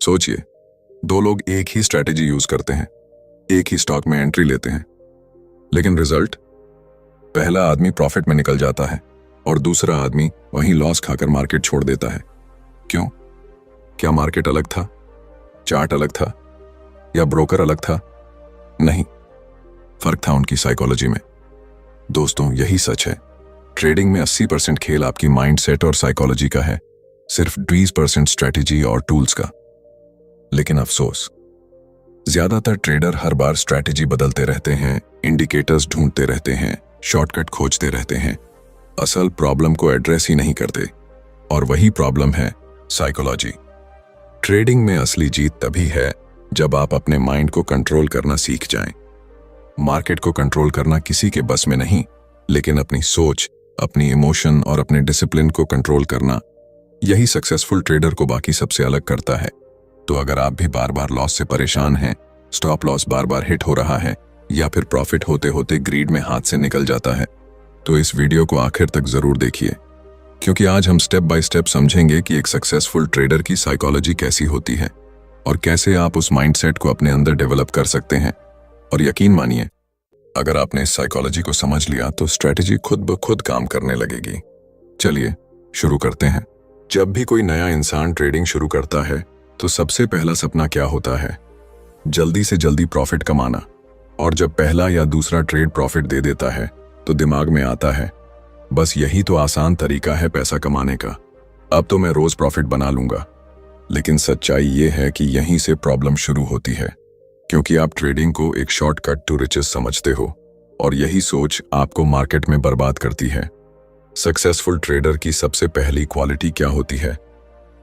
सोचिए, दो लोग एक ही स्ट्रैटेजी यूज करते हैं, एक ही स्टॉक में एंट्री लेते हैं, लेकिन रिजल्ट, पहला आदमी प्रॉफिट में निकल जाता है और दूसरा आदमी वहीं लॉस खाकर मार्केट छोड़ देता है। क्यों? क्या मार्केट अलग था, चार्ट अलग था या ब्रोकर अलग था? नहीं, फर्क था उनकी साइकोलॉजी में। दोस्तों, यही सच है। ट्रेडिंग में 80% खेल आपकी माइंडसेट और साइकोलॉजी का है, सिर्फ 20% स्ट्रैटेजी और टूल्स का। लेकिन अफसोस, ज्यादातर ट्रेडर हर बार स्ट्रैटेजी बदलते रहते हैं, इंडिकेटर्स ढूंढते रहते हैं, शॉर्टकट खोजते रहते हैं, असल प्रॉब्लम को एड्रेस ही नहीं करते। और वही प्रॉब्लम है साइकोलॉजी। ट्रेडिंग में असली जीत तभी है जब आप अपने माइंड को कंट्रोल करना सीख जाएं। मार्केट को कंट्रोल करना किसी के बस में नहीं, लेकिन अपनी सोच, अपनी इमोशन और अपने डिसिप्लिन को कंट्रोल करना, यही सक्सेसफुल ट्रेडर को बाकी सबसे अलग करता है। तो अगर आप भी बार बार लॉस से परेशान हैं, स्टॉप लॉस बार बार हिट हो रहा है या फिर प्रॉफिट होते होते ग्रीड में हाथ से निकल जाता है, तो इस वीडियो को आखिर तक जरूर देखिए, क्योंकि आज हम स्टेप बाय स्टेप समझेंगे कि एक सक्सेसफुल ट्रेडर की साइकोलॉजी कैसी होती है और कैसे आप उस माइंडसेट को अपने अंदर डेवलप कर सकते हैं। और यकीन मानिए, अगर आपने इस साइकोलॉजी को समझ लिया तो स्ट्रैटेजी खुद ब खुद काम करने लगेगी। चलिए शुरू करते हैं। जब भी कोई नया इंसान ट्रेडिंग शुरू करता है तो सबसे पहला सपना क्या होता है? जल्दी से जल्दी प्रॉफिट कमाना। और जब पहला या दूसरा ट्रेड प्रॉफिट दे देता है तो दिमाग में आता है, बस यही तो आसान तरीका है पैसा कमाने का, अब तो मैं रोज प्रॉफिट बना लूंगा। लेकिन सच्चाई ये है कि यहीं से प्रॉब्लम शुरू होती है, क्योंकि आप ट्रेडिंग को एक शॉर्टकट टू रिचेस समझते हो और यही सोच आपको मार्केट में बर्बाद करती है। सक्सेसफुल ट्रेडर की सबसे पहली क्वालिटी क्या होती है?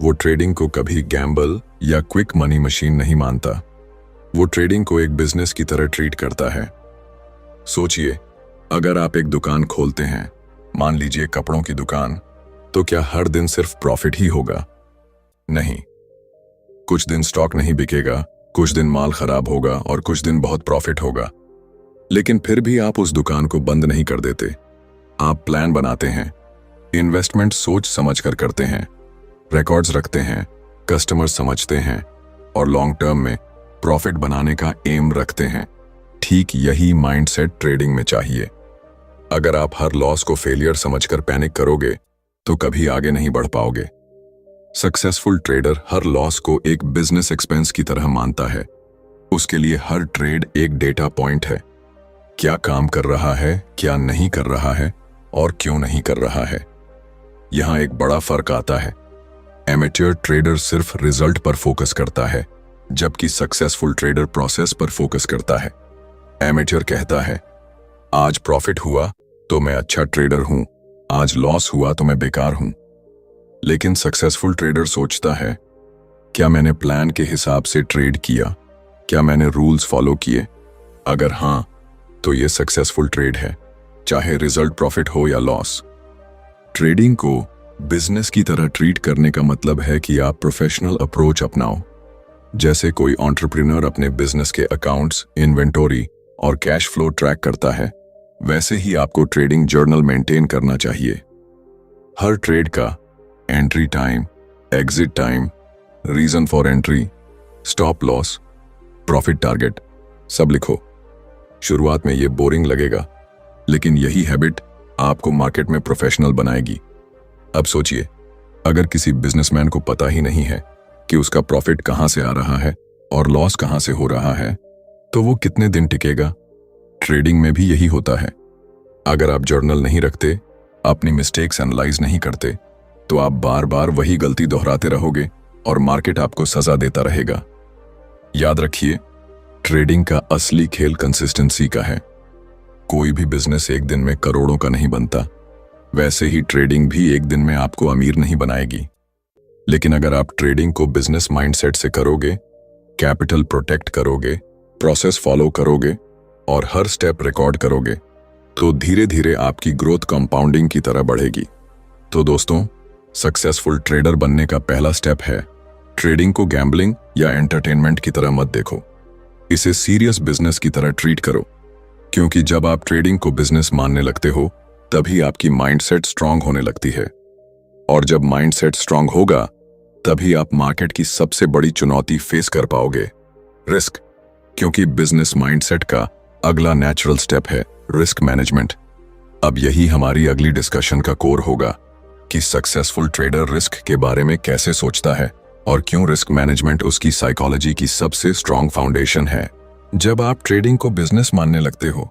वो ट्रेडिंग को कभी गैम्बल या क्विक मनी मशीन नहीं मानता। वो ट्रेडिंग को एक बिजनेस की तरह ट्रीट करता है। सोचिए, अगर आप एक दुकान खोलते हैं, मान लीजिए कपड़ों की दुकान, तो क्या हर दिन सिर्फ प्रॉफिट ही होगा? नहीं, कुछ दिन स्टॉक नहीं बिकेगा, कुछ दिन माल खराब होगा और कुछ दिन बहुत प्रॉफिट होगा। लेकिन फिर भी आप उस दुकान को बंद नहीं कर देते। आप प्लान बनाते हैं, इन्वेस्टमेंट सोच समझकर करते हैं, रिकॉर्ड्स रखते हैं, कस्टमर समझते हैं और लॉन्ग टर्म में प्रॉफिट बनाने का एम रखते हैं। ठीक यही माइंडसेट ट्रेडिंग में चाहिए। अगर आप हर लॉस को फेलियर समझकर पैनिक करोगे तो कभी आगे नहीं बढ़ पाओगे। सक्सेसफुल ट्रेडर हर लॉस को एक बिजनेस एक्सपेंस की तरह मानता है। उसके लिए हर ट्रेड एक डेटा पॉइंट है। क्या काम कर रहा है, क्या नहीं कर रहा है और क्यों नहीं कर रहा है। यहां एक बड़ा फर्क आता है। एमेच्योर ट्रेडर सिर्फ रिजल्ट पर फोकस करता है, जबकि सक्सेसफुल ट्रेडर प्रोसेस पर फोकस करता है। एमेच्योर कहता है, आज प्रॉफिट हुआ तो मैं अच्छा ट्रेडर हूं, आज लॉस हुआ तो मैं बेकार हूं। लेकिन सक्सेसफुल ट्रेडर सोचता है, क्या मैंने प्लान के हिसाब से ट्रेड किया? क्या मैंने रूल्स फॉलो किए? अगर हां, तो ये सक्सेसफुल ट्रेड है, चाहे रिजल्ट प्रॉफिट हो या लॉस। ट्रेडिंग को बिजनेस की तरह ट्रीट करने का मतलब है कि आप प्रोफेशनल अप्रोच अपनाओ। जैसे कोई एंटरप्रेन्योर अपने बिजनेस के अकाउंट्स, इन्वेंटरी और कैश फ्लो ट्रैक करता है, वैसे ही आपको ट्रेडिंग जर्नल मेंटेन करना चाहिए। हर ट्रेड का entry time, exit time, reason for entry, stop loss, profit target सब लिखो। शुरुआत में ये बोरिंग लगेगा, लेकिन यही हैबिट आपको मार्केट में प्रोफेशनल बनाएगी। अब सोचिए, अगर किसी बिजनेसमैन को पता ही नहीं है कि उसका प्रॉफिट कहां से आ रहा है और लॉस कहां से हो रहा है, तो वो कितने दिन टिकेगा? ट्रेडिंग में भी यही होता है। अगर आप जर्नल नहीं रखते, अपनी मिस्टेक्स एनालाइज नहीं करते, तो आप बार बार वही गलती दोहराते रहोगे और मार्केट आपको सजा देता रहेगा। याद रखिए, ट्रेडिंग का असली खेल कंसिस्टेंसी का है। कोई भी बिजनेस एक दिन में करोड़ों का नहीं बनता, वैसे ही ट्रेडिंग भी एक दिन में आपको अमीर नहीं बनाएगी। लेकिन अगर आप ट्रेडिंग को बिजनेस माइंडसेट से करोगे, कैपिटल प्रोटेक्ट करोगे, प्रोसेस फॉलो करोगे और हर स्टेप रिकॉर्ड करोगे, तो धीरे धीरे आपकी ग्रोथ कंपाउंडिंग की तरह बढ़ेगी। तो दोस्तों, सक्सेसफुल ट्रेडर बनने का पहला स्टेप है, ट्रेडिंग को गैम्बलिंग या एंटरटेनमेंट की तरह मत देखो, इसे सीरियस बिजनेस की तरह ट्रीट करो। क्योंकि जब आप ट्रेडिंग को बिजनेस मानने लगते हो, तभी आपकी माइंडसेट स्ट्रांग होने लगती है। और जब माइंडसेट स्ट्रांग होगा, तभी आप मार्केट की सबसे बड़ी चुनौती फेस कर पाओगे, रिस्क। क्योंकि बिजनेस माइंडसेट का अगला नेचुरल स्टेप है रिस्क मैनेजमेंट। अब यही हमारी अगली डिस्कशन का कोर होगा कि सक्सेसफुल ट्रेडर रिस्क के बारे में कैसे सोचता है और क्यों रिस्क मैनेजमेंट उसकी साइकोलॉजी की सबसे स्ट्रॉन्ग फाउंडेशन है। जब आप ट्रेडिंग को बिजनेस मानने लगते हो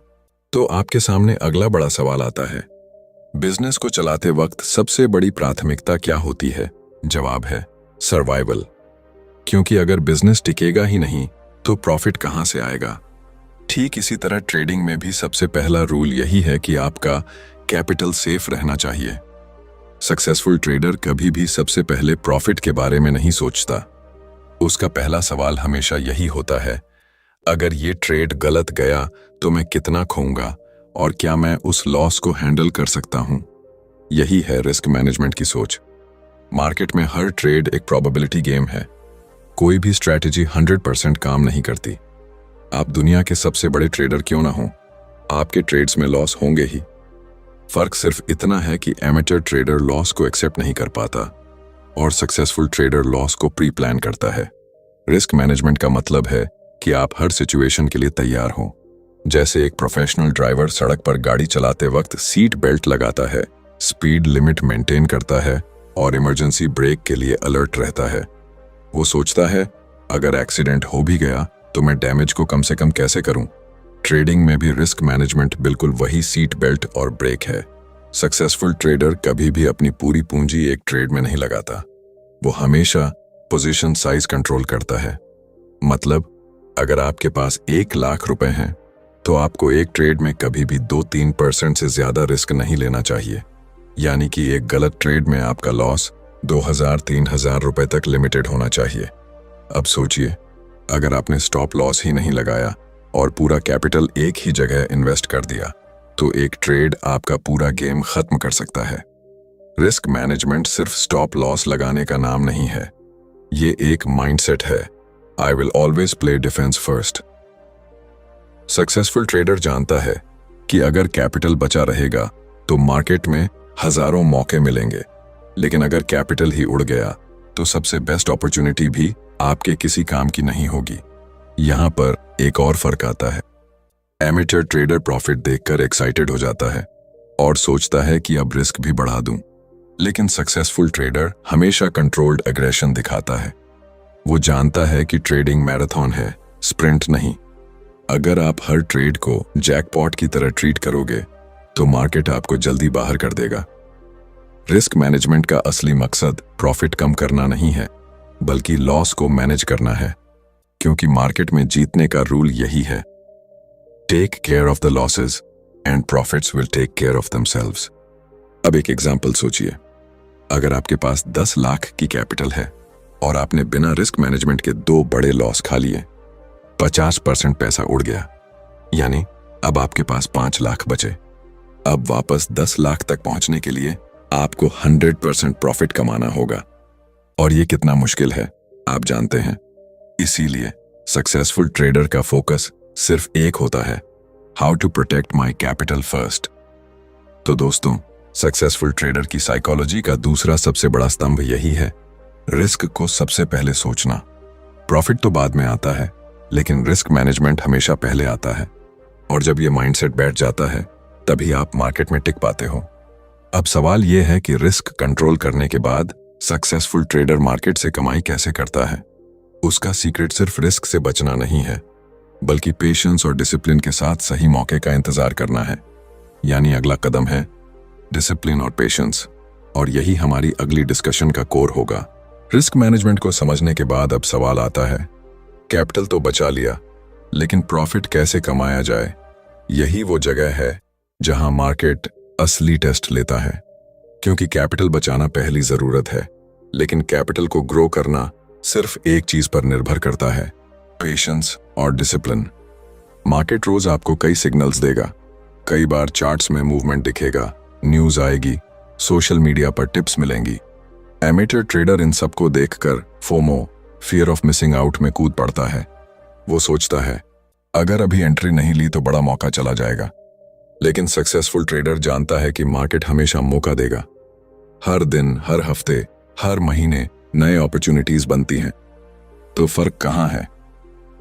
तो आपके सामने अगला बड़ा सवाल आता है, बिजनेस को चलाते वक्त सबसे बड़ी प्राथमिकता क्या होती है? जवाब है सर्वाइवल। क्योंकि अगर बिजनेस टिकेगा ही नहीं तो प्रॉफिट कहां से आएगा? ठीक इसी तरह ट्रेडिंग में भी सबसे पहला रूल यही है कि आपका कैपिटल सेफ रहना चाहिए। सक्सेसफुल ट्रेडर कभी भी सबसे पहले प्रॉफिट के बारे में नहीं सोचता। उसका पहला सवाल हमेशा यही होता है, अगर ये ट्रेड गलत गया तो मैं कितना खोऊंगा और क्या मैं उस लॉस को हैंडल कर सकता हूं? यही है रिस्क मैनेजमेंट की सोच। मार्केट में हर ट्रेड एक प्रोबेबिलिटी गेम है। कोई भी स्ट्रैटेजी 100% काम नहीं करती। आप दुनिया के सबसे बड़े ट्रेडर क्यों ना हो, आपके ट्रेड्स में लॉस होंगे ही। फर्क सिर्फ इतना है कि एमेचर ट्रेडर लॉस को एक्सेप्ट नहीं कर पाता और सक्सेसफुल ट्रेडर लॉस को प्री प्लान करता है। रिस्क मैनेजमेंट का मतलब है कि आप हर सिचुएशन के लिए तैयार हो। जैसे एक प्रोफेशनल ड्राइवर सड़क पर गाड़ी चलाते वक्त सीट बेल्ट लगाता है, स्पीड लिमिट मेंटेन करता है और इमरजेंसी ब्रेक के लिए अलर्ट रहता है। वो सोचता है, अगर एक्सीडेंट हो भी गया तो मैं डैमेज को कम से कम कैसे करूं। ट्रेडिंग में भी रिस्क मैनेजमेंट बिल्कुल वही सीट बेल्ट और ब्रेक है। सक्सेसफुल ट्रेडर कभी भी अपनी पूरी पूंजी एक ट्रेड में नहीं लगाता। वो हमेशा पोजीशन साइज कंट्रोल करता है। मतलब अगर आपके पास 1,00,000 रुपए हैं तो आपको एक ट्रेड में कभी भी 2-3% से ज्यादा रिस्क नहीं लेना चाहिए। यानी कि एक गलत ट्रेड में आपका लॉस 2,000-3,000 रुपए तक लिमिटेड होना चाहिए। अब सोचिए, अगर आपने स्टॉप लॉस ही नहीं लगाया और पूरा कैपिटल एक ही जगह इन्वेस्ट कर दिया तो एक ट्रेड आपका पूरा गेम खत्म कर सकता है। रिस्क मैनेजमेंट सिर्फ स्टॉप लॉस लगाने का नाम नहीं है, ये एक माइंडसेट है। I will always play defence first. Successful trader जानता है कि अगर कैपिटल बचा रहेगा तो मार्केट में हजारों मौके मिलेंगे, लेकिन अगर कैपिटल ही उड़ गया तो सबसे बेस्ट अपॉर्चुनिटी भी आपके किसी काम की नहीं होगी। यहां पर एक और फर्क आता है। एमेचर ट्रेडर प्रॉफिट देखकर एक्साइटेड हो जाता है और सोचता है कि अब रिस्क भी बढ़ा दूं, लेकिन सक्सेसफुल ट्रेडर हमेशा कंट्रोल्ड एग्रेशन दिखाता है। वो जानता है कि ट्रेडिंग मैराथन है, स्प्रिंट नहीं। अगर आप हर ट्रेड को जैकपॉट की तरह ट्रीट करोगे तो मार्केट आपको जल्दी बाहर कर देगा। रिस्क मैनेजमेंट का असली मकसद प्रॉफिट कम करना नहीं है, बल्कि लॉस को मैनेज करना है। क्योंकि मार्केट में जीतने का रूल यही है, take care of the losses and profits will take care of themselves. अब एक एग्जांपल सोचिए, अगर आपके पास 10 लाख की कैपिटल है और आपने बिना रिस्क मैनेजमेंट के 2 बड़े लॉस खा लिए, 50% पैसा उड़ गया, यानी अब आपके पास 5 लाख बचे। अब वापस 10 लाख तक पहुंचने के लिए आपको 100% प्रॉफिट कमाना होगा, और ये कितना मुश्किल है आप जानते हैं। इसीलिए सक्सेसफुल ट्रेडर का फोकस सिर्फ एक होता है, how to protect my capital first. तो दोस्तों, सक्सेसफुल ट्रेडर की साइकोलॉजी का दूसरा सबसे बड़ा स्तंभ यही है, रिस्क को सबसे पहले सोचना। प्रॉफिट तो बाद में आता है, लेकिन रिस्क मैनेजमेंट हमेशा पहले आता है। और जब ये माइंडसेट बैठ जाता है तभी आप मार्केट में टिक पाते हो। अब सवाल यह है कि रिस्क कंट्रोल करने के बाद सक्सेसफुल ट्रेडर मार्केट से कमाई कैसे करता है। उसका सीक्रेट सिर्फ रिस्क से बचना नहीं है, बल्कि पेशेंस और डिसिप्लिन के साथ सही मौके का इंतजार करना है। यानी अगला कदम है डिसिप्लिन और पेशेंस, और यही हमारी अगली डिस्कशन का कोर होगा। रिस्क मैनेजमेंट को समझने के बाद अब सवाल आता है, कैपिटल तो बचा लिया, लेकिन प्रॉफिट कैसे कमाया जाए। यही वो जगह है जहां मार्केट असली टेस्ट लेता है। क्योंकि कैपिटल बचाना पहली जरूरत है, लेकिन कैपिटल को ग्रो करना सिर्फ एक चीज पर निर्भर करता है, पेशेंस और डिसिप्लिन। मार्केट रोज आपको कई सिग्नल्स देगा। कई बार चार्ट्स में मूवमेंट दिखेगा, न्यूज आएगी, सोशल मीडिया पर टिप्स मिलेंगी। एमेटर ट्रेडर इन सबको देखकर FOMO, fear of missing out में कूद पड़ता है। वो सोचता है, अगर अभी एंट्री नहीं ली तो बड़ा मौका चला जाएगा। लेकिन सक्सेसफुल ट्रेडर जानता है कि मार्केट हमेशा मौका देगा। हर दिन, हर हफ्ते, हर महीने नए अपॉर्चुनिटीज बनती हैं। तो फर्क कहाँ है?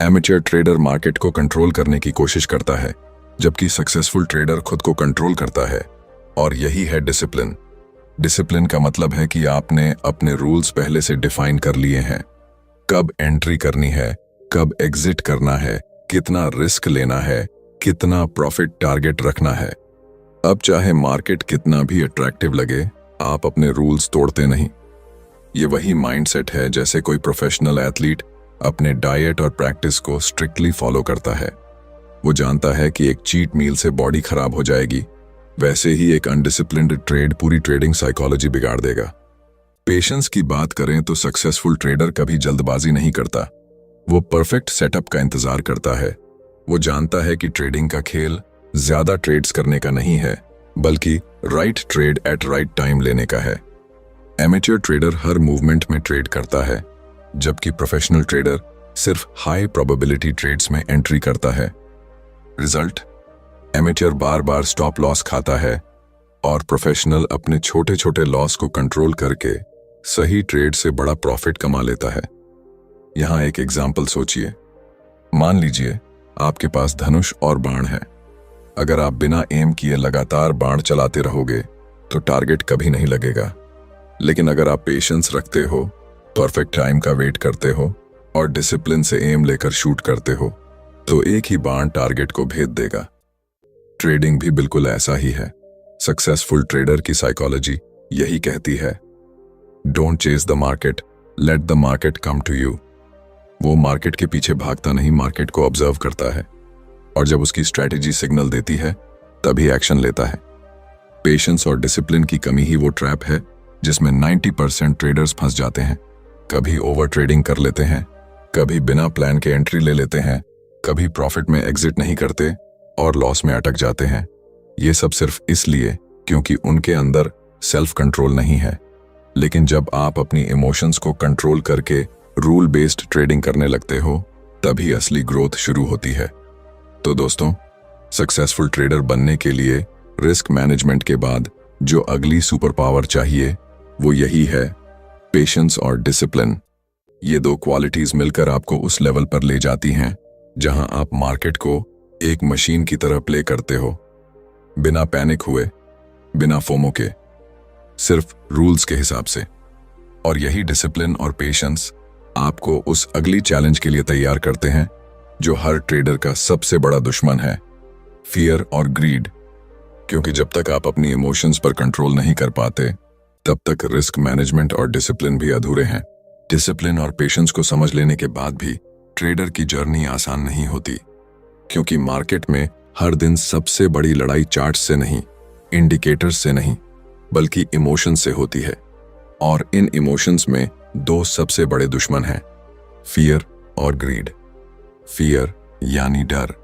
एमेच्योर ट्रेडर मार्केट को कंट्रोल करने की कोशिश करता है, जबकि सक्सेसफुल ट्रेडर खुद को कंट्रोल करता है। और यही है डिसिप्लिन। डिसिप्लिन का मतलब है कि आपने अपने रूल्स पहले से डिफाइन कर लिए हैं। कब एंट्री करनी है, कब एग्जिट करना है, कितना रिस्क लेना है, कितना प्रॉफिट टारगेट रखना है। अब चाहे मार्केट कितना भी अट्रैक्टिव लगे, आप अपने रूल्स तोड़ते नहीं। ये वही माइंडसेट है जैसे कोई प्रोफेशनल एथलीट अपने डाइट और प्रैक्टिस को स्ट्रिक्टली फॉलो करता है। वो जानता है कि एक चीट मील से बॉडी खराब हो जाएगी, वैसे ही एक अनडिसिप्लिन्ड ट्रेड पूरी ट्रेडिंग साइकोलॉजी बिगाड़ देगा। पेशेंस की बात करें तो सक्सेसफुल ट्रेडर कभी जल्दबाजी नहीं करता। वो परफेक्ट सेटअप का इंतजार करता है। वो जानता है कि ट्रेडिंग का खेल ज्यादा ट्रेड्स करने का नहीं है, बल्कि right trade at right time लेने का है। एमेच्योर ट्रेडर हर मूवमेंट में ट्रेड करता है, जबकि प्रोफेशनल ट्रेडर सिर्फ हाई प्रोबेबिलिटी ट्रेड्स में एंट्री करता है। रिजल्ट, एमेच्योर बार बार स्टॉप लॉस खाता है और प्रोफेशनल अपने छोटे छोटे लॉस को कंट्रोल करके सही ट्रेड से बड़ा प्रॉफिट कमा लेता है। यहां एक एग्जाम्पल सोचिए। मान लीजिए आपके पास धनुष और बाण है। अगर आप बिना एम किए लगातार बाण चलाते रहोगे तो टारगेट कभी नहीं लगेगा। लेकिन अगर आप पेशेंस रखते हो, परफेक्ट टाइम का वेट करते हो और डिसिप्लिन से एम लेकर शूट करते हो, तो एक ही बाण टारगेट को भेद देगा। ट्रेडिंग भी बिल्कुल ऐसा ही है। सक्सेसफुल ट्रेडर की साइकोलॉजी यही कहती है, don't chase the market, let the market come to you. वो मार्केट के पीछे भागता नहीं, मार्केट को ऑब्जर्व करता है और जब उसकी स्ट्रैटेजी सिग्नल देती है तभी एक्शन लेता है। पेशेंस और डिसिप्लिन की कमी ही वो ट्रैप है जिसमें 90% ट्रेडर्स फंस जाते हैं। कभी ओवर ट्रेडिंग कर लेते हैं, कभी बिना प्लान के एंट्री ले लेते हैं, कभी प्रॉफिट में एग्जिट नहीं करते और लॉस में अटक जाते हैं। ये सब सिर्फ इसलिए क्योंकि उनके अंदर सेल्फ कंट्रोल नहीं है। लेकिन जब आप अपनी इमोशंस को कंट्रोल करके रूल बेस्ड ट्रेडिंग करने लगते हो, तभी असली ग्रोथ शुरू होती है। तो दोस्तों, सक्सेसफुल ट्रेडर बनने के लिए रिस्क मैनेजमेंट के बाद जो अगली सुपर पावर चाहिए वो यही है, पेशेंस और डिसिप्लिन। ये दो क्वालिटीज मिलकर आपको उस लेवल पर ले जाती हैं जहां आप मार्केट को एक मशीन की तरह प्ले करते हो, बिना पैनिक हुए, बिना फोमो के, सिर्फ रूल्स के हिसाब से। और यही डिसिप्लिन और पेशेंस आपको उस अगली चैलेंज के लिए तैयार करते हैं जो हर ट्रेडर का सबसे बड़ा दुश्मन है, फियर और ग्रीड। क्योंकि जब तक आप अपनी इमोशंस पर कंट्रोल नहीं कर पाते, तब तक रिस्क मैनेजमेंट और डिसिप्लिन भी अधूरे हैं। डिसिप्लिन और पेशेंस को समझ लेने के बाद भी ट्रेडर की जर्नी आसान नहीं होती, क्योंकि मार्केट में हर दिन सबसे बड़ी लड़ाई चार्ट्स से नहीं, इंडिकेटर्स से नहीं, बल्कि इमोशंस से होती है। और इन इमोशंस में दो सबसे बड़े दुश्मन हैं, फियर और ग्रीड। फियर यानी डर।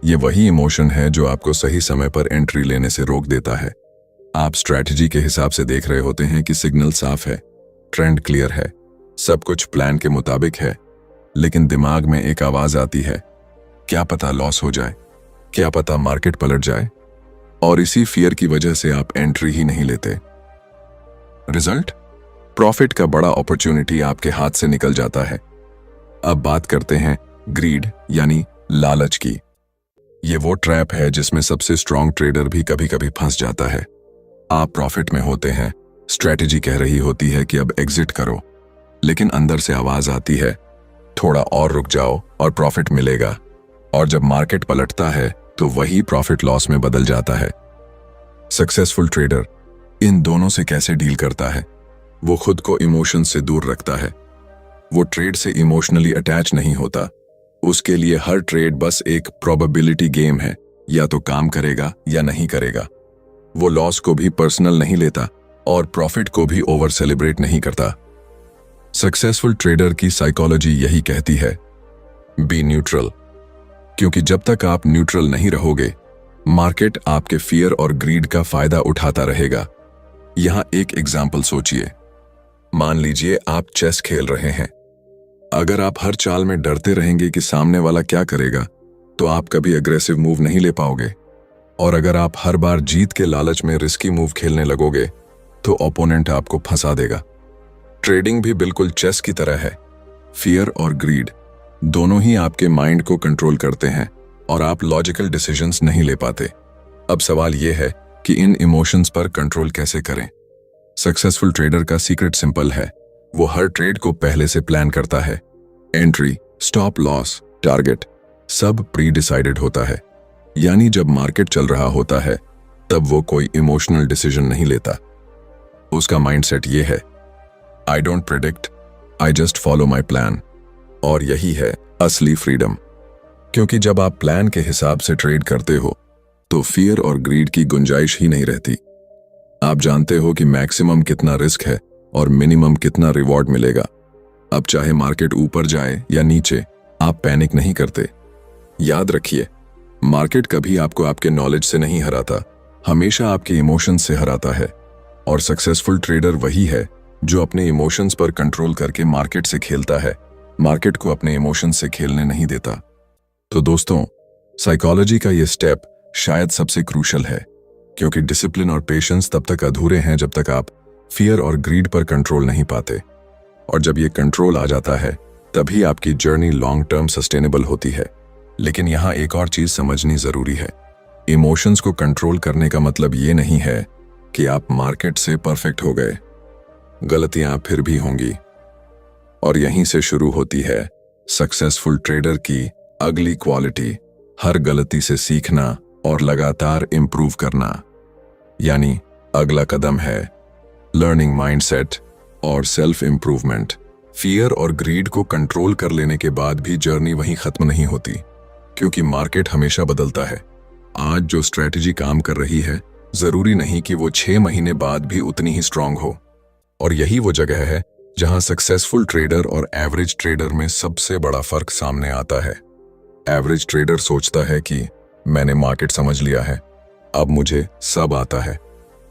ये वही इमोशन है जो आपको सही समय पर एंट्री लेने से रोक देता है। आप स्ट्रैटेजी के हिसाब से देख रहे होते हैं कि सिग्नल साफ है, ट्रेंड क्लियर है, सब कुछ प्लान के मुताबिक है, लेकिन दिमाग में एक आवाज आती है, क्या पता लॉस हो जाए, क्या पता मार्केट पलट जाए। और इसी फियर की वजह से आप एंट्री ही नहीं लेते। रिजल्ट, प्रॉफिट का बड़ा अपॉर्चुनिटी आपके हाथ से निकल जाता है। अब बात करते हैं ग्रीड यानी लालच की। ये वो ट्रैप है जिसमें सबसे स्ट्रांग ट्रेडर भी कभी कभी फंस जाता है। आप प्रॉफिट में होते हैं, स्ट्रैटेजी कह रही होती है कि अब एग्जिट करो, लेकिन अंदर से आवाज आती है, थोड़ा और रुक जाओ और प्रॉफिट मिलेगा। और जब मार्केट पलटता है तो वही प्रॉफिट लॉस में बदल जाता है। सक्सेसफुल ट्रेडर इन दोनों से कैसे डील करता है? वो खुद को इमोशन से दूर रखता है। वो ट्रेड से इमोशनली अटैच नहीं होता। उसके लिए हर ट्रेड बस एक प्रोबेबिलिटी गेम है, या तो काम करेगा या नहीं करेगा। वो लॉस को भी पर्सनल नहीं लेता और प्रॉफिट को भी ओवर सेलिब्रेट नहीं करता। सक्सेसफुल ट्रेडर की साइकोलॉजी यही कहती है, बी न्यूट्रल। क्योंकि जब तक आप न्यूट्रल नहीं रहोगे, मार्केट आपके फियर और ग्रीड का फायदा उठाता रहेगा। यहां एक एग्जाम्पल सोचिए। मान लीजिए आप चेस खेल रहे हैं। अगर आप हर चाल में डरते रहेंगे कि सामने वाला क्या करेगा, तो आप कभी अग्रेसिव मूव नहीं ले पाओगे। और अगर आप हर बार जीत के लालच में रिस्की मूव खेलने लगोगे, तो ओपोनेंट आपको फंसा देगा। ट्रेडिंग भी बिल्कुल चेस की तरह है। फियर और ग्रीड दोनों ही आपके माइंड को कंट्रोल करते हैं और आप लॉजिकल डिसीजंस नहीं ले पाते। अब सवाल यह है कि इन इमोशंस पर कंट्रोल कैसे करें। सक्सेसफुल ट्रेडर का सीक्रेट सिंपल है, वो हर ट्रेड को पहले से प्लान करता है। एंट्री, स्टॉप लॉस, टारगेट सब प्री डिसाइडेड होता है। यानी जब मार्केट चल रहा होता है तब वो कोई इमोशनल डिसीजन नहीं लेता। उसका माइंडसेट ये है, I don't predict, I just follow my plan. और यही है असली फ्रीडम, क्योंकि जब आप प्लान के हिसाब से ट्रेड करते हो तो फियर और ग्रीड की गुंजाइश ही नहीं रहती। आप जानते हो कि मैक्सिमम कितना रिस्क है और मिनिमम कितना रिवॉर्ड मिलेगा। अब चाहे मार्केट ऊपर जाए या नीचे, आप पैनिक नहीं करते। याद रखिए, मार्केट कभी आपको आपके नॉलेज से नहीं हराता, हमेशा आपके इमोशंस से हराता है। और सक्सेसफुल ट्रेडर वही है जो अपने इमोशंस पर कंट्रोल करके मार्केट से खेलता है, मार्केट को अपने इमोशंस से खेलने नहीं देता। तो दोस्तों, साइकोलॉजी का ये स्टेप शायद सबसे क्रूशल है, क्योंकि डिसिप्लिन और पेशेंस तब तक अधूरे हैं जब तक आप फियर और ग्रीड पर कंट्रोल नहीं पाते। और जब ये कंट्रोल आ जाता है तभी आपकी जर्नी लॉन्ग टर्म सस्टेनेबल होती है। लेकिन यहाँ एक और चीज समझनी जरूरी है, इमोशंस को कंट्रोल करने का मतलब ये नहीं है कि आप मार्केट से परफेक्ट हो गए। गलतियां फिर भी होंगी, और यहीं से शुरू होती है सक्सेसफुल ट्रेडर की अगली क्वालिटी, हर गलती से सीखना और लगातार इंप्रूव करना। यानी अगला कदम है लर्निंग माइंडसेट और सेल्फ इंप्रूवमेंट। फियर और ग्रीड को कंट्रोल कर लेने के बाद भी जर्नी वहीं खत्म नहीं होती, क्योंकि मार्केट हमेशा बदलता है। आज जो स्ट्रेटजी काम कर रही है, जरूरी नहीं कि वो 6 महीने बाद भी उतनी ही स्ट्रांग हो। और यही वो जगह है जहां सक्सेसफुल ट्रेडर और एवरेज ट्रेडर में सबसे बड़ा फर्क सामने आता है। एवरेज ट्रेडर सोचता है कि मैंने मार्केट समझ लिया है, अब मुझे सब आता है।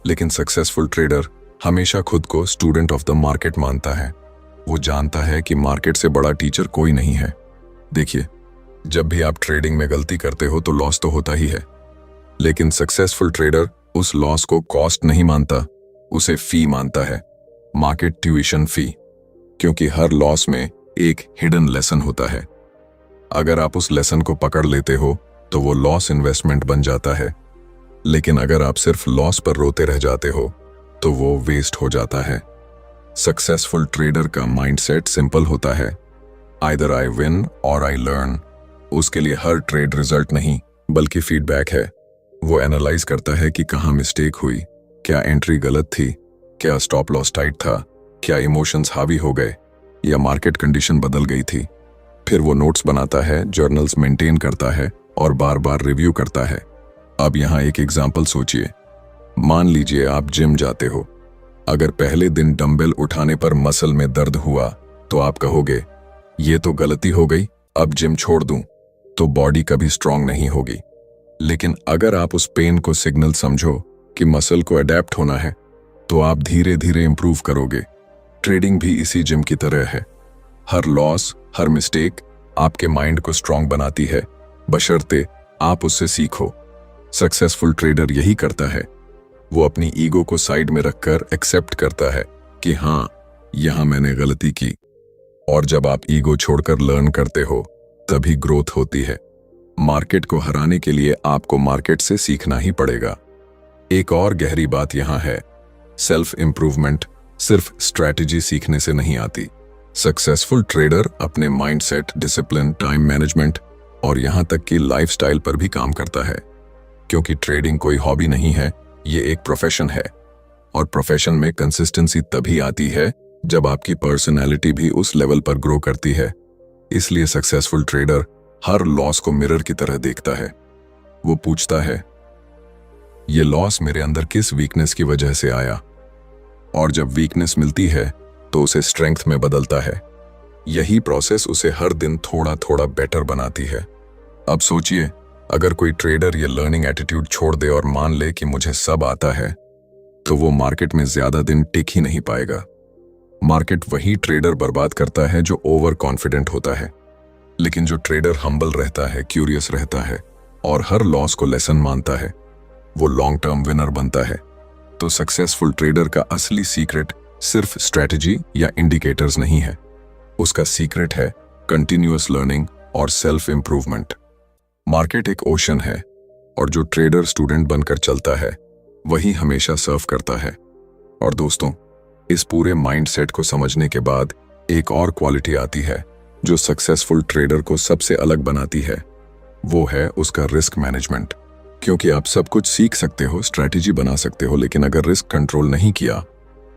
लेकिन सक्सेसफुल ट्रेडर हमेशा खुद को स्टूडेंट ऑफ द मार्केट मानता है। वो जानता है कि मार्केट से बड़ा टीचर कोई नहीं है। देखिए, जब भी आप ट्रेडिंग में गलती करते हो तो लॉस तो होता ही है, लेकिन सक्सेसफुल ट्रेडर उस लॉस को कॉस्ट नहीं मानता, उसे फी मानता है, मार्केट ट्यूशन फी। क्योंकि हर लॉस में एक हिडन लेसन होता है। अगर आप उस लेसन को पकड़ लेते हो तो वो लॉस इन्वेस्टमेंट बन जाता है, लेकिन अगर आप सिर्फ लॉस पर रोते रह जाते हो तो वो वेस्ट हो जाता है। सक्सेसफुल ट्रेडर का माइंडसेट सिंपल होता है, आइदर आई विन और आई लर्न। उसके लिए हर ट्रेड रिजल्ट नहीं बल्कि फीडबैक है। वो एनालाइज करता है कि कहाँ मिस्टेक हुई, क्या एंट्री गलत थी, क्या स्टॉप लॉस टाइट था, क्या इमोशंस हावी हो गए या मार्केट कंडीशन बदल गई थी। फिर वो नोट्स बनाता है, जर्नल्स मेंटेन करता है और बार बार रिव्यू करता है। अब यहाँ एक एग्जाम्पल सोचिए। मान लीजिए आप जिम जाते हो। अगर पहले दिन डंबल उठाने पर मसल में दर्द हुआ तो आप कहोगे ये तो गलती हो गई, अब जिम छोड़ दूं, तो बॉडी कभी स्ट्रांग नहीं होगी। लेकिन अगर आप उस पेन को सिग्नल समझो कि मसल को अडेप्ट होना है, तो आप धीरे धीरे इंप्रूव करोगे। ट्रेडिंग भी इसी जिम की तरह है। हर लॉस, हर मिस्टेक आपके माइंड को स्ट्रांग बनाती है, बशर्ते आप उससे सीखो। सक्सेसफुल ट्रेडर यही करता है, वो अपनी ईगो को साइड में रखकर एक्सेप्ट करता है कि हाँ, यहां मैंने गलती की। और जब आप ईगो छोड़कर लर्न करते हो तभी ग्रोथ होती है। मार्केट को हराने के लिए आपको मार्केट से सीखना ही पड़ेगा। एक और गहरी बात यहां है, सेल्फ इंप्रूवमेंट सिर्फ स्ट्रैटेजी सीखने से नहीं आती। सक्सेसफुल ट्रेडर अपने माइंडसेट, डिसिप्लिन, टाइम मैनेजमेंट और यहां तक कि लाइफस्टाइल पर भी काम करता है। क्योंकि ट्रेडिंग कोई हॉबी नहीं है, ये एक प्रोफेशन है। और प्रोफेशन में कंसिस्टेंसी तभी आती है जब आपकी पर्सनैलिटी भी उस लेवल पर ग्रो करती है। इसलिए सक्सेसफुल ट्रेडर हर लॉस को मिरर की तरह देखता है। वो पूछता है, ये लॉस मेरे अंदर किस वीकनेस की वजह से आया? और जब वीकनेस मिलती है तो उसे स्ट्रेंथ में बदलता है। यही प्रोसेस उसे हर दिन थोड़ा थोड़ा बेटर बनाती है। अब सोचिए, अगर कोई ट्रेडर ये लर्निंग एटीट्यूड छोड़ दे और मान ले कि मुझे सब आता है, तो वो मार्केट में ज्यादा दिन टिक ही नहीं पाएगा। मार्केट वही ट्रेडर बर्बाद करता है जो ओवर कॉन्फिडेंट होता है। लेकिन जो ट्रेडर हम्बल रहता है, क्यूरियस रहता है और हर लॉस को लेसन मानता है, वो लॉन्ग टर्म विनर बनता है। तो सक्सेसफुल ट्रेडर का असली सीक्रेट सिर्फ स्ट्रैटेजी या इंडिकेटर्स नहीं है, उसका सीक्रेट है कंटिन्यूअस लर्निंग और सेल्फ इंप्रूवमेंट। मार्केट एक ओशन है और जो ट्रेडर स्टूडेंट बनकर चलता है वही हमेशा सर्व करता है। और दोस्तों, इस पूरे माइंडसेट को समझने के बाद एक और क्वालिटी आती है जो सक्सेसफुल ट्रेडर को सबसे अलग बनाती है, वो है उसका रिस्क मैनेजमेंट। क्योंकि आप सब कुछ सीख सकते हो, स्ट्रैटेजी बना सकते हो, लेकिन अगर रिस्क कंट्रोल नहीं किया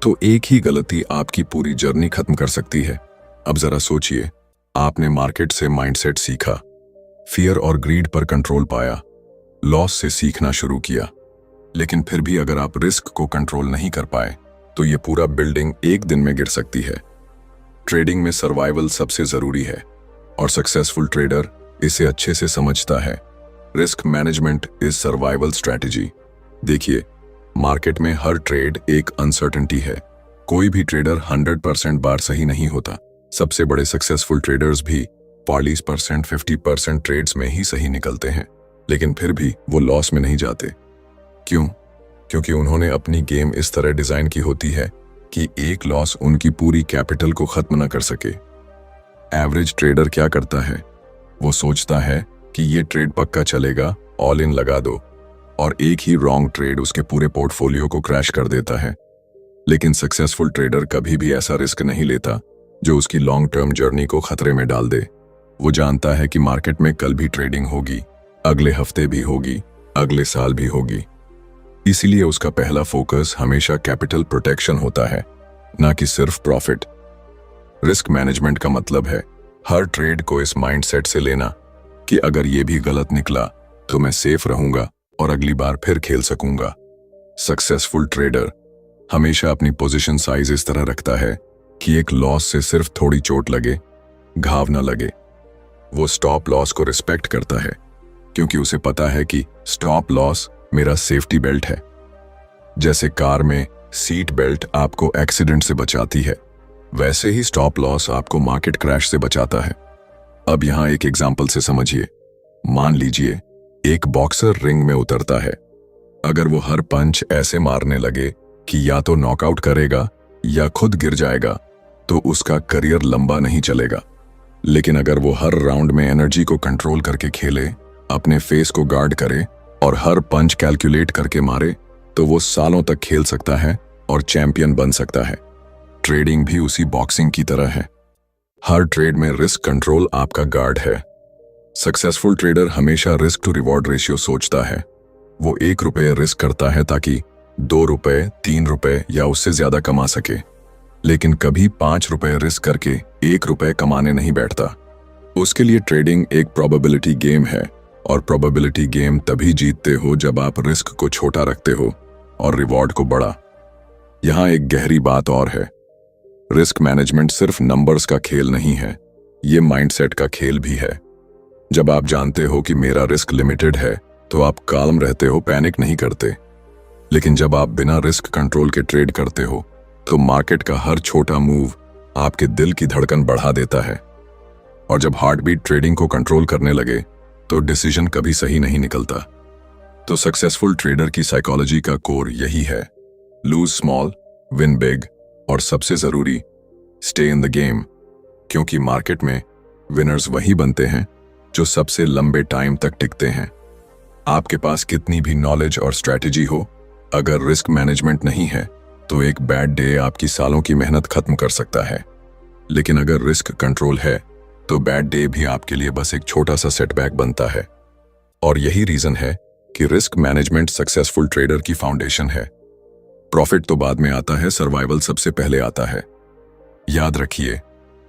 तो एक ही गलती आपकी पूरी जर्नी खत्म कर सकती है। अब जरा सोचिए, आपने मार्केट से माइंडसेट सीखा, फियर और ग्रीड पर कंट्रोल पाया, लॉस से सीखना शुरू किया, लेकिन फिर भी अगर आप रिस्क को कंट्रोल नहीं कर पाए तो ये पूरा बिल्डिंग एक दिन में गिर सकती है। ट्रेडिंग में सर्वाइवल सबसे जरूरी है और सक्सेसफुल ट्रेडर इसे अच्छे से समझता है। Risk management is survival strategy. देखिए, मार्केट में हर ट्रेड एक अनसर्टेनिटी है। कोई भी ट्रेडर 100% बार सही नहीं होता। सबसे बड़े सक्सेसफुल ट्रेडर्स भी 40%, 50% ट्रेड्स में ही सही निकलते हैं, लेकिन फिर भी वो लॉस में नहीं जाते। क्यों? क्योंकि उन्होंने अपनी गेम इस तरह डिजाइन की होती है कि एक लॉस उनकी पूरी कैपिटल को खत्म न कर सके। एवरेज ट्रेडर क्या करता है? वो सोचता है कि ये ट्रेड पक्का चलेगा, ऑल इन लगा दो, और एक ही रॉन्ग ट्रेड उसके पूरे पोर्टफोलियो को क्रैश कर देता है। लेकिन सक्सेसफुल ट्रेडर कभी भी ऐसा रिस्क नहीं लेता जो उसकी लॉन्ग टर्म जर्नी को खतरे में डाल दे। वो जानता है कि मार्केट में कल भी ट्रेडिंग होगी, अगले हफ्ते भी होगी, अगले साल भी होगी। इसीलिए उसका पहला फोकस हमेशा कैपिटल प्रोटेक्शन होता है, ना कि सिर्फ प्रॉफिट। रिस्क मैनेजमेंट का मतलब है हर ट्रेड को इस माइंडसेट से लेना कि अगर ये भी गलत निकला तो मैं सेफ रहूंगा और अगली बार फिर खेल सकूंगा। सक्सेसफुल ट्रेडर हमेशा अपनी पोजीशन साइज इस तरह रखता है कि एक लॉस से सिर्फ थोड़ी चोट लगे, घाव ना लगे। वो स्टॉप लॉस को रिस्पेक्ट करता है क्योंकि उसे पता है कि स्टॉप लॉस मेरा सेफ्टी बेल्ट है। जैसे कार में सीट बेल्ट आपको एक्सीडेंट से बचाती है, वैसे ही स्टॉप लॉस आपको मार्केट क्रैश से बचाता है। अब यहां एक एग्जाम्पल से समझिए। मान लीजिए एक बॉक्सर रिंग में उतरता है। अगर वो हर पंच ऐसे मारने लगे कि या तो नॉकआउट करेगा या खुद गिर जाएगा तो उसका करियर लंबा नहीं चलेगा। लेकिन अगर वो हर राउंड में एनर्जी को कंट्रोल करके खेले, अपने फेस को गार्ड करे और हर पंच कैलकुलेट करके मारे, तो वो सालों तक खेल सकता है और चैंपियन बन सकता है। ट्रेडिंग भी उसी बॉक्सिंग की तरह है। हर ट्रेड में रिस्क कंट्रोल आपका गार्ड है। सक्सेसफुल ट्रेडर हमेशा रिस्क टू रिवॉर्ड रेशियो सोचता है। वो 1 रुपये रिस्क करता है ताकि 2 रुपये, 3 रुपये या उससे ज्यादा कमा सके, लेकिन कभी 5 रुपये रिस्क करके 1 रुपये कमाने नहीं बैठता। उसके लिए ट्रेडिंग एक प्रोबेबिलिटी गेम है और प्रोबेबिलिटी गेम तभी जीतते हो जब आप रिस्क को छोटा रखते हो और रिवॉर्ड को बड़ा। यहां एक गहरी बात और है, रिस्क मैनेजमेंट सिर्फ नंबर्स का खेल नहीं है, ये माइंडसेट का खेल भी है। जब आप जानते हो कि मेरा रिस्क लिमिटेड है तो आप काल्म रहते हो, पैनिक नहीं करते। लेकिन जब आप बिना रिस्क कंट्रोल के ट्रेड करते हो तो मार्केट का हर छोटा मूव आपके दिल की धड़कन बढ़ा देता है। और जब हार्ट बीट ट्रेडिंग को कंट्रोल करने लगे तो डिसीजन कभी सही नहीं निकलता। तो सक्सेसफुल ट्रेडर की साइकोलॉजी का कोर यही है, लूज स्मॉल, विन बिग, और सबसे जरूरी, स्टे इन द गेम। क्योंकि मार्केट में विनर्स वही बनते हैं जो सबसे लंबे टाइम तक टिकते हैं। आपके पास कितनी भी नॉलेज और स्ट्रैटेजी हो, अगर रिस्क मैनेजमेंट नहीं है तो एक बैड डे आपकी सालों की मेहनत खत्म कर सकता है। लेकिन अगर रिस्क कंट्रोल है तो बैड डे भी आपके लिए बस एक छोटा सा सेटबैक बनता है। और यही रीजन है कि रिस्क मैनेजमेंट सक्सेसफुल ट्रेडर की फाउंडेशन है। प्रॉफिट तो बाद में आता है, सर्वाइवल सबसे पहले आता है। याद रखिए,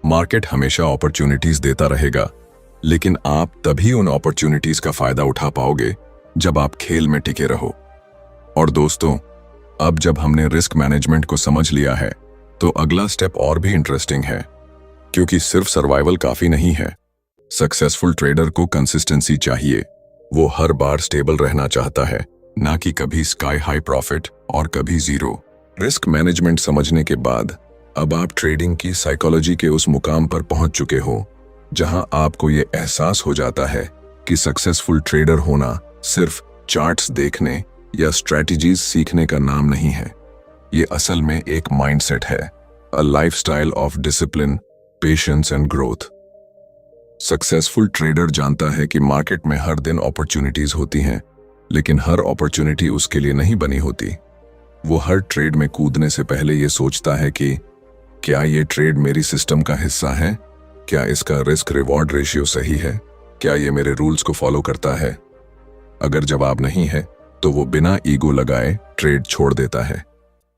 मार्केट हमेशा अपॉर्चुनिटीज देता रहेगा, लेकिन आप तभी उन अपॉर्चुनिटीज का फायदा उठा पाओगे जब आप खेल में टिके रहो। और दोस्तों, अब जब हमने रिस्क मैनेजमेंट को समझ लिया है तो अगला स्टेप और भी इंटरेस्टिंग है, क्योंकि सिर्फ सर्वाइवल काफी नहीं है। सक्सेसफुल ट्रेडर को कंसिस्टेंसी चाहिए। वो हर बार स्टेबल रहना चाहता है, ना कि कभी स्काई हाई प्रॉफिट और कभी जीरो। रिस्क मैनेजमेंट समझने के बाद अब आप ट्रेडिंग की साइकोलॉजी के उस मुकाम पर पहुंच चुके हो जहां आपको ये एहसास हो जाता है कि सक्सेसफुल ट्रेडर होना सिर्फ चार्ट्स देखने या स्ट्रैटेजीज सीखने का नाम नहीं है। ये असल में एक माइंडसेट है, a lifestyle of discipline, patience and growth. Successful trader जानता है कि मार्केट में हर दिन अपॉर्चुनिटीज होती हैं, लेकिन हर अपॉर्चुनिटी उसके लिए नहीं बनी होती। वो हर ट्रेड में कूदने से पहले ये सोचता है कि क्या ये ट्रेड मेरी सिस्टम का हिस्सा है, क्या इसका रिस्क रिवॉर्ड रेशियो सही है, क्या ये मेरे रूल्स को फॉलो करता है। अगर जवाब नहीं है तो वो बिना ईगो लगाए ट्रेड छोड़ देता है,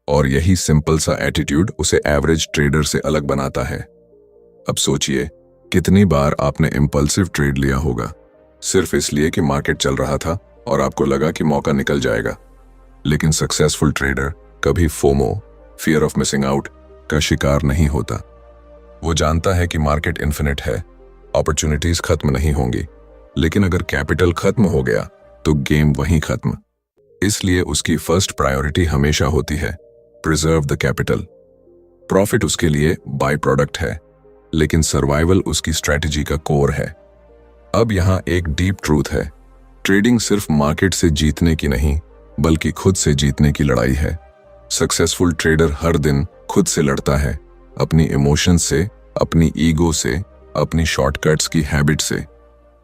और यही सिंपल सा एटीट्यूड उसे एवरेज ट्रेडर से अलग बनाता है। अब सोचिए, कितनी बार आपने इंपल्सिव ट्रेड लिया होगा सिर्फ इसलिए कि मार्केट चल रहा था और आपको लगा कि मौका निकल जाएगा। लेकिन सक्सेसफुल ट्रेडर कभी FOMO, fear of missing out, का शिकार नहीं होता। वो जानता है कि मार्केट इन्फिनिट है, अपॉर्चुनिटीज खत्म नहीं होंगी, लेकिन अगर कैपिटल खत्म हो गया तो गेम वहीं खत्म। इसलिए उसकी फर्स्ट प्रायोरिटी हमेशा होती है प्रिजर्व द कैपिटल। प्रॉफिट उसके लिए बाय प्रोडक्ट है, लेकिन सर्वाइवल उसकी स्ट्रेटजी का कोर है। अब यहां एक डीप ट्रूथ है, ट्रेडिंग सिर्फ मार्केट से जीतने की नहीं बल्कि खुद से जीतने की लड़ाई है। सक्सेसफुल ट्रेडर हर दिन खुद से लड़ता है, अपनी इमोशंस से, अपनी ईगो से, अपनी शॉर्टकट्स की हैबिट से।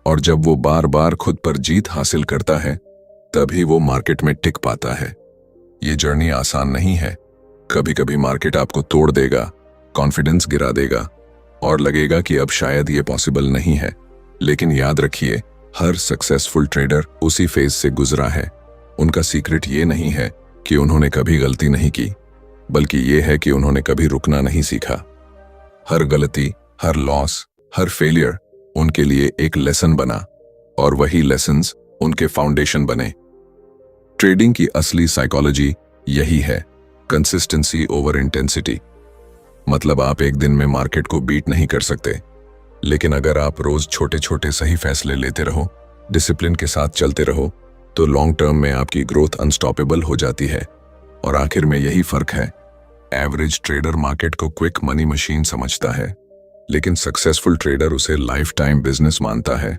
और जब वो बार बार खुद पर जीत हासिल करता है तभी वो मार्केट में टिक पाता है। ये जर्नी आसान नहीं है, कभी कभी मार्केट आपको तोड़ देगा, कॉन्फिडेंस गिरा देगा और लगेगा कि अब शायद ये पॉसिबल नहीं है। लेकिन याद रखिए, हर सक्सेसफुल ट्रेडर उसी फेज से गुजरा है। उनका सीक्रेट ये नहीं है कि उन्होंने कभी गलती नहीं की, बल्कि ये है कि उन्होंने कभी रुकना नहीं सीखा। हर गलती, हर लॉस, हर फेलियर उनके लिए एक लेसन बना, और वही लेसन्स उनके फाउंडेशन बने। ट्रेडिंग की असली साइकोलॉजी यही है, कंसिस्टेंसी ओवर इंटेंसिटी। मतलब आप एक दिन में मार्केट को बीट नहीं कर सकते, लेकिन अगर आप रोज छोटे छोटे सही फैसले लेते रहो, डिसिप्लिन के साथ चलते रहो, तो लॉन्ग टर्म में आपकी ग्रोथ अनस्टॉपेबल हो जाती है। और आखिर में यही फर्क है, एवरेज ट्रेडर मार्केट को क्विक मनी मशीन समझता है, लेकिन सक्सेसफुल ट्रेडर उसे लाइफ टाइम बिजनेस मानता है,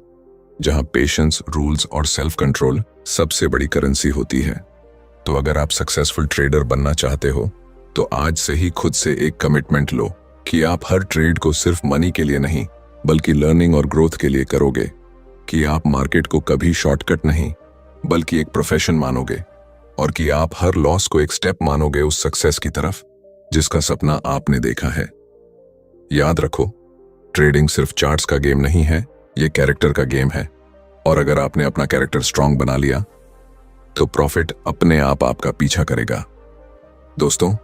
जहां पेशेंस, रूल्स और सेल्फ कंट्रोल सबसे बड़ी करेंसी होती है। तो अगर आप सक्सेसफुल ट्रेडर बनना चाहते हो तो आज से ही खुद से एक कमिटमेंट लो कि आप हर ट्रेड को सिर्फ मनी के लिए नहीं बल्कि लर्निंग और ग्रोथ के लिए करोगे, कि आप मार्केट को कभी शॉर्टकट नहीं बल्कि एक प्रोफेशन मानोगे, और कि आप हर लॉस को एक स्टेप मानोगे उस सक्सेस की तरफ जिसका सपना आपने देखा है। याद रखो, ट्रेडिंग सिर्फ चार्ट्स का गेम नहीं है, ये कैरेक्टर का गेम है। और अगर आपने अपना कैरेक्टर स्ट्रांग बना लिया तो प्रॉफिट अपने आप आपका पीछा करेगा। दोस्तों,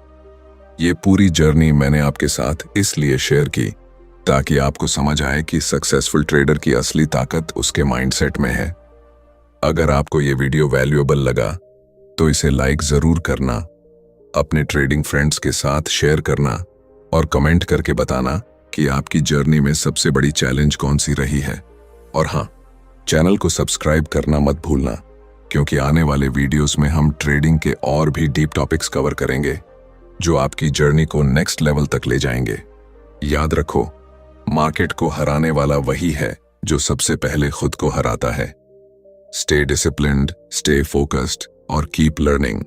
ये पूरी जर्नी मैंने आपके साथ इसलिए शेयर की ताकि आपको समझ आए कि सक्सेसफुल ट्रेडर की असली ताकत उसके माइंडसेट में है। अगर आपको ये वीडियो वैल्यूएबल लगा तो इसे लाइक जरूर करना, अपने ट्रेडिंग फ्रेंड्स के साथ शेयर करना और कमेंट करके बताना कि आपकी जर्नी में सबसे बड़ी चैलेंज कौन सी रही है। और हाँ, चैनल को सब्सक्राइब करना मत भूलना, क्योंकि आने वाले वीडियोस में हम ट्रेडिंग के और भी डीप टॉपिक्स कवर करेंगे जो आपकी जर्नी को नेक्स्ट लेवल तक ले जाएंगे। याद रखो, मार्केट को हराने वाला वही है जो सबसे पहले खुद को हराता है। स्टे डिसिप्लिन्ड, स्टे फोकस्ड और कीप लर्निंग।